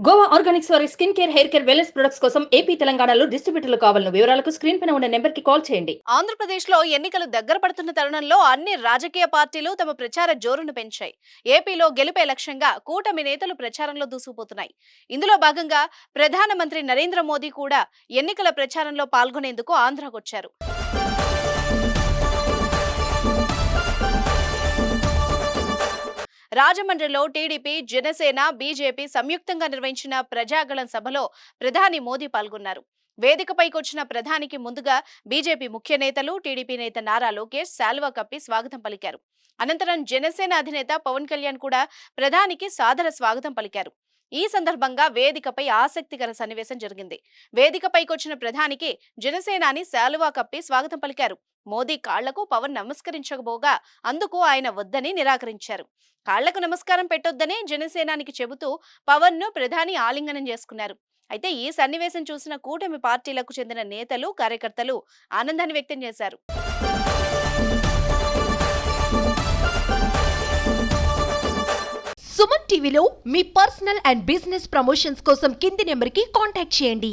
Goa Organics వారి skin care, hair care, wellness products కోసం AP, తెలంగాణలో డిస్ట్రిబ్యూటర్లు కావాలను వివరాలకు స్క్రీన్ పైన ఉన్న నెంబర్కి కాల్ చేయండి. ఆంధ్రప్రదేశ్లో ఎన్నికలు దగ్గర పడుతున్న తరుణంలో అన్ని రాజకీయ పార్టీలు తమ ప్రచార జోరును పెంచాయి. ఏపీలో గెలుపే లక్ష్యంగా కూటమి నేతలు ప్రచారంలో దూసుకుపోతున్నాయి. ఇందులో భాగంగా ప్రధానమంత్రి నరేంద్ర మోదీ కూడా ఎన్నికల ప్రచారంలో పాల్గొనేందుకు ఆంధ్రాకొచ్చారు. రాజమండ్రిలో టీడీపీ, జనసేన, బీజేపీ సంయుక్తంగా నిర్వహించిన ప్రజాగళం సభలో ప్రధాని మోదీ పాల్గొన్నారు. వేదికపైకొచ్చిన ప్రధానికి ముందుగా బీజేపీ ముఖ్య నేతలు, టీడీపీ నేత నారా లోకేష్ శాలువా కప్పి స్వాగతం పలికారు. అనంతరం జనసేన అధినేత పవన్ కళ్యాణ్ కూడా ప్రధానికి సాదర స్వాగతం పలికారు. ఈ సందర్భంగా వేదికపై ఆసక్తికర సన్నివేశం జరిగింది. వేదికపైకొచ్చిన ప్రధానికి జనసేనాని శాలువా కప్పి స్వాగతం పలికారు. మోదీ కాళ్లకు పవన్ నమస్కరించకపోగా అందుకు ఆయన వద్దని నిరాకరించారు. కాళ్లకు నమస్కారం పెట్టొద్దని జనసేనానికి చెబుతూ పవన్ ను ప్రధాని ఆలింగనం చేసుకున్నారు. అయితే ఈ సన్నివేశం చూసిన కూటమి పార్టీలకు చెందిన నేతలు, కార్యకర్తలు ఆనందాన్ని వ్యక్తం చేశారు. సుమన్ టీవీలో మీ పర్సనల్ అండ్ బిజినెస్ ప్రమోషన్స్ కోసం కింది నెంబర్కి కాంటాక్ట్ చేయండి.